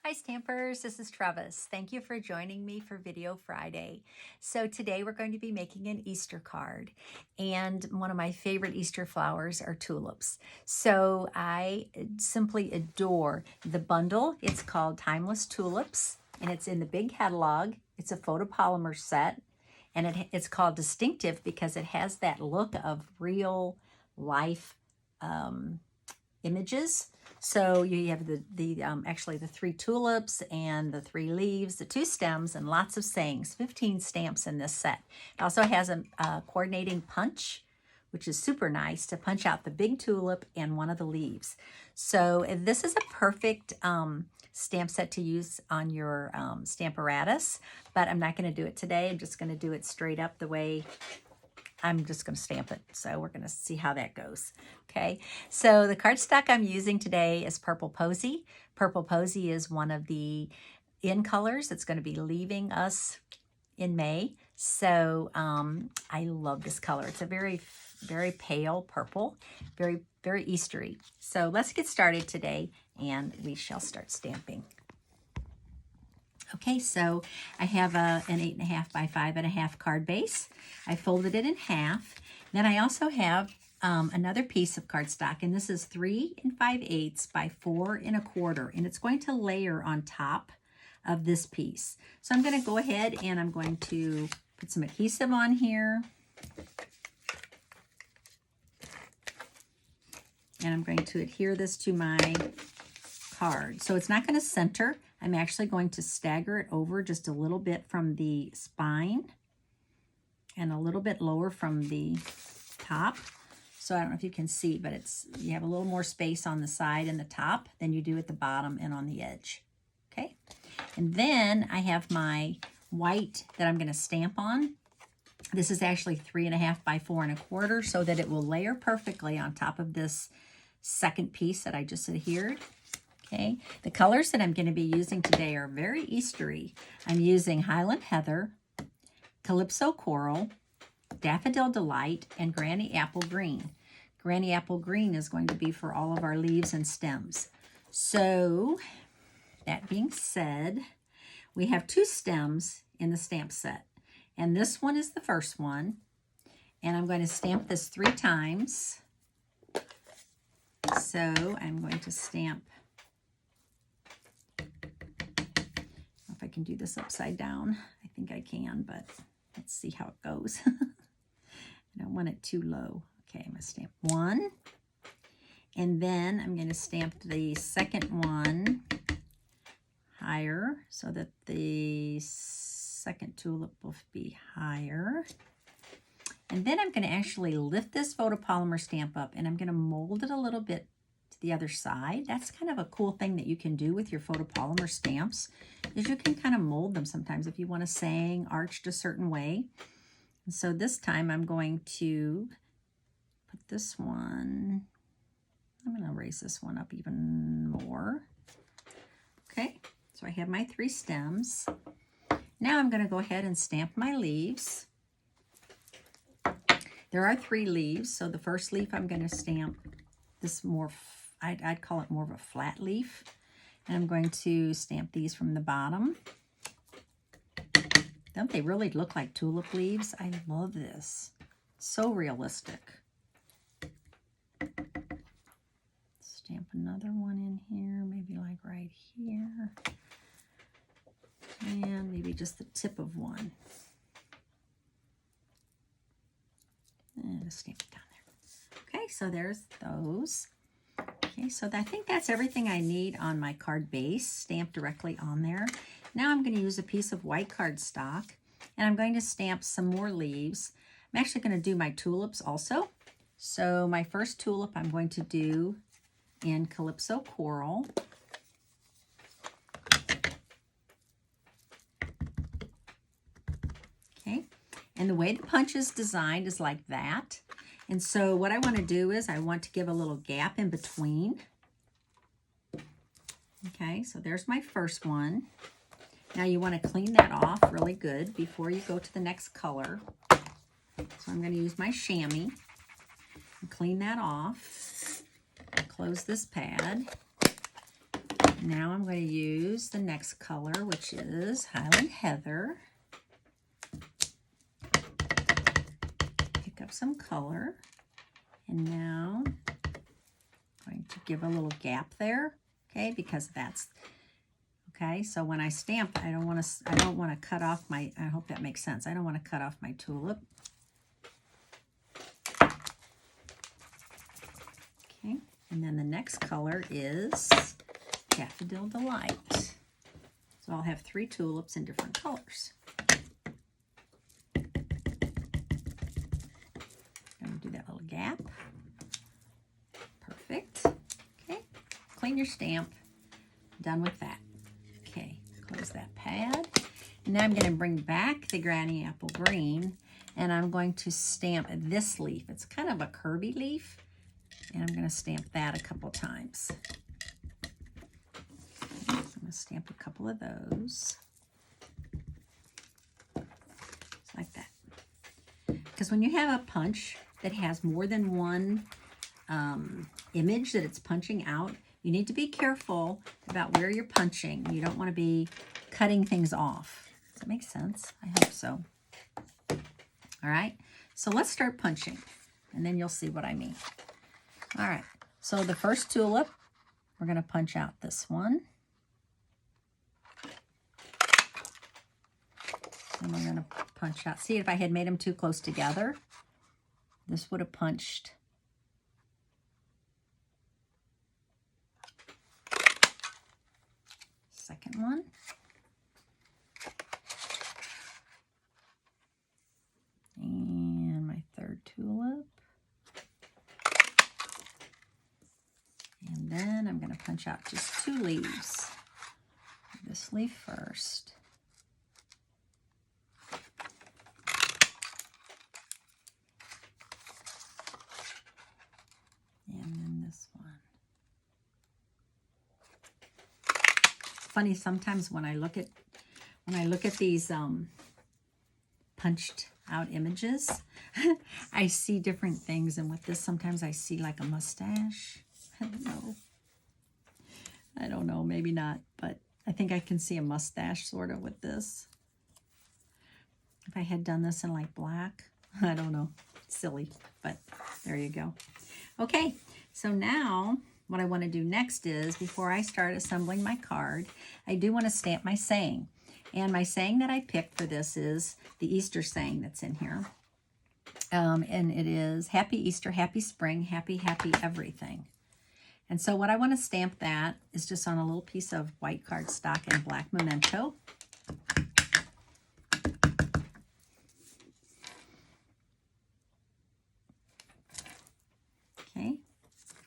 Hi Stampers, this is Trevis. Thank you for joining me for Video Friday. So today we're going to be making an Easter card, and one of my favorite Easter flowers are tulips. So I simply adore the bundle. It's called Timeless Tulips, and it's in the big catalog. It's a photopolymer set, and it's called Distinctive because it has that look of real life images. So you have actually the 3 tulips and the 3 leaves, the 2 stems, and lots of sayings. 15 stamps in this set. It also has a coordinating punch, which is super nice to punch out the big tulip and one of the leaves. So this is a perfect stamp set to use on your Stamparatus, but I'm not going to do it today. I'm just going to do it straight up the way I'm just going to stamp it. So we're going to see how that goes. Okay, so the cardstock I'm using today is Purple Posy. Purple Posy is one of the in colors that's going to be leaving us in May. So I love this color. It's a very, very pale purple, very, very Eastery. So let's get started today and we shall start stamping. Okay, so I have an 8.5 by 5.5 card base. I folded it in half. Then I also have another piece of cardstock, and this is 3 5/8 by 4 1/4, and it's going to layer on top of this piece. So I'm going to go ahead and I'm going to put some adhesive on here. And I'm going to adhere this to my card. So it's not going to center. I'm actually going to stagger it over just a little bit from the spine and a little bit lower from the top. So I don't know if you can see, but you have a little more space on the side and the top than you do at the bottom and on the edge. Okay. And then I have my white that I'm going to stamp on. This is actually 3.5 by 4 1/4 so that it will layer perfectly on top of this second piece that I just adhered. Okay, the colors that I'm going to be using today are very Eastery. I'm using Highland Heather, Calypso Coral, Daffodil Delight, and Granny Apple Green. Granny Apple Green is going to be for all of our leaves and stems. So, that being said, we have 2 stems in the stamp set. And this one is the first one. And I'm going to stamp this 3 times. So, I'm going to stamp. If I can do this upside down. I think I can, but let's see how it goes. I don't want it too low. Okay, I'm going to stamp 1. And then I'm going to stamp the second one higher so that the second tulip will be higher. And then I'm going to actually lift this photopolymer stamp up and I'm going to mold it a little bit to the other side. That's kind of a cool thing that you can do with your photopolymer stamps, is you can kind of mold them sometimes if you want a saying arched a certain way. And so this time I'm going to put this one, I'm going to raise this one up even more. Okay, so I have my 3 stems. Now I'm going to go ahead and stamp my leaves. There are 3 leaves, so the first leaf I'm going to stamp this more, I'd call it more of a flat leaf. And I'm going to stamp these from the bottom. Don't they really look like tulip leaves? I love this. So realistic. Stamp another one in here, maybe like right here. And maybe just the tip of one. And just stamp it down there. Okay, so there's those. Okay, so I think that's everything I need on my card base, stamped directly on there. Now I'm going to use a piece of white cardstock, and I'm going to stamp some more leaves. I'm actually going to do my tulips also. So my first tulip I'm going to do in Calypso Coral. Okay, and the way the punch is designed is like that. And so what I want to do is I want to give a little gap in between. Okay, so there's my first one. Now you want to clean that off really good before you go to the next color. So I'm going to use my chamois and clean that off. Close this pad. Now I'm going to use the next color, which is Highland Heather. Pick up some color. And now I'm going to give a little gap there, okay, because that's, okay, so when I stamp, I don't want to cut off my, I hope that makes sense. I don't want to cut off my tulip. Okay, and then the next color is Daffodil Delight. So I'll have 3 tulips in different colors. I'm going to do that little gap. Perfect. Okay, clean your stamp. Done with that. Okay, close that pad. And now I'm going to bring back the Granny Apple Green, and I'm going to stamp this leaf. It's kind of a curvy leaf, and I'm going to stamp that a couple times. Okay, so I'm going to stamp a couple of those. Just like that. Because when you have a punch that has more than one image that it's punching out, you need to be careful about where you're punching. You don't want to be cutting things off. Does that make sense? I hope so. All right, so let's start punching, and then you'll see what I mean. All right, so the first tulip, we're going to punch out this one. And we're going to punch out. See, if I had made them too close together, this would have punched. Second one. And my third tulip. And then I'm going to punch out just 2 leaves. This leaf first. And then this one. Funny, sometimes when I look at these punched out images, I see different things, and with this sometimes I see like a mustache. I don't know, maybe not, but I think I can see a mustache sort of with this. If I had done this in like black, I don't know, silly, but there you go. Okay, so now what I want to do next is, before I start assembling my card, I do want to stamp my saying. And my saying that I picked for this is the Easter saying that's in here. And it is, Happy Easter, Happy Spring, Happy, Happy Everything. And so what I want to stamp that is just on a little piece of white cardstock and black memento. Okay.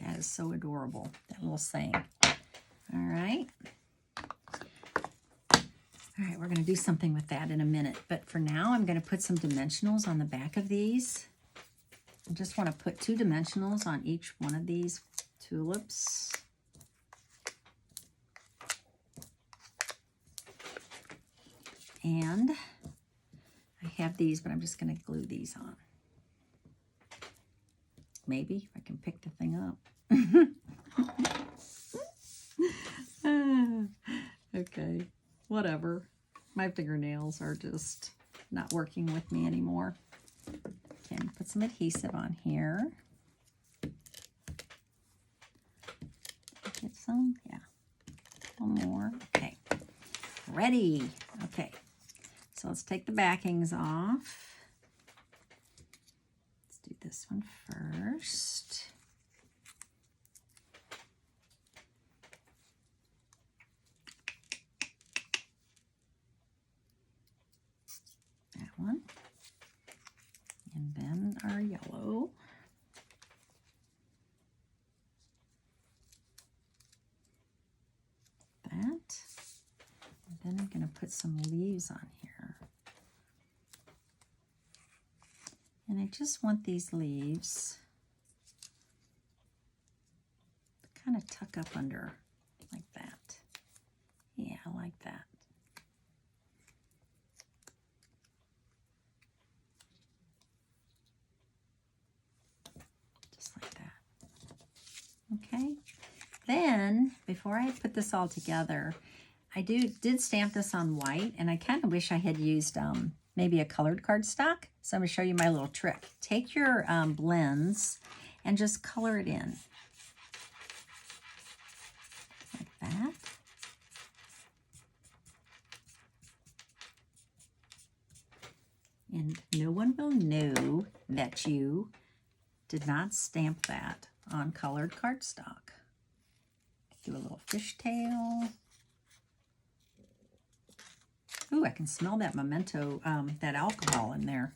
That is so adorable, that little saying. All right. All right, we're going to do something with that in a minute. But for now, I'm going to put some dimensionals on the back of these. I just want to put 2 dimensionals on each one of these tulips. And I have these, but I'm just going to glue these on. Maybe, if I can pick the thing up. Okay, whatever. My fingernails are just not working with me anymore. Okay, put some adhesive on here. Get some, yeah. One more. Okay, ready. Okay, so let's take the backings off. Let's do this one first. That one. And then our yellow. That. And then I'm going to put some leaves on here. And I just want these leaves to kind of tuck up under like that. Yeah, I like that. Just like that. Okay. Then before I put this all together, I did stamp this on white, and I kind of wish I had used maybe a colored cardstock. So I'm going to show you my little trick. Take your blends and just color it in. Like that. And no one will know that you did not stamp that on colored cardstock. Do a little fishtail. Ooh, I can smell that memento, that alcohol in there.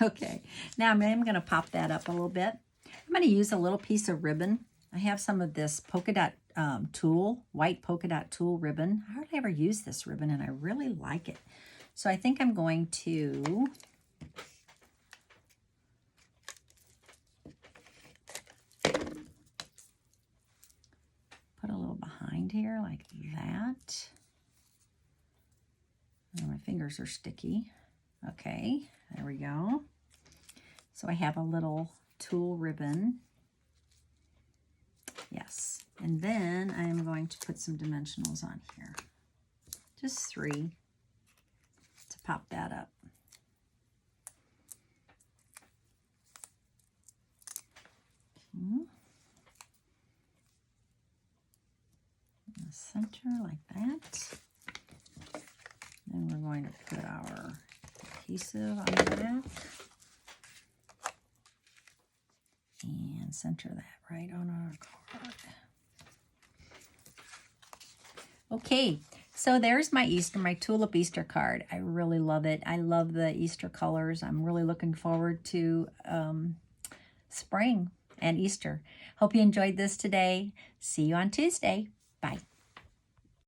Okay, now I'm going to pop that up a little bit. I'm going to use a little piece of ribbon. I have some of this polka dot tulle, white polka dot tulle ribbon. I hardly ever use this ribbon, and I really like it. So I think I'm going to put a little behind here like that. Oh, my fingers are sticky. Okay, there we go. So I have a little tulle ribbon. Yes, and then I am going to put some dimensionals on here. Just 3 to pop that up. In the center like that. Then we're going to put our adhesive on the back and center that right on our card. Okay, so there's my my tulip Easter card. I really love it. I love the Easter colors. I'm really looking forward to spring and Easter. Hope you enjoyed this today. See you on Tuesday. Bye.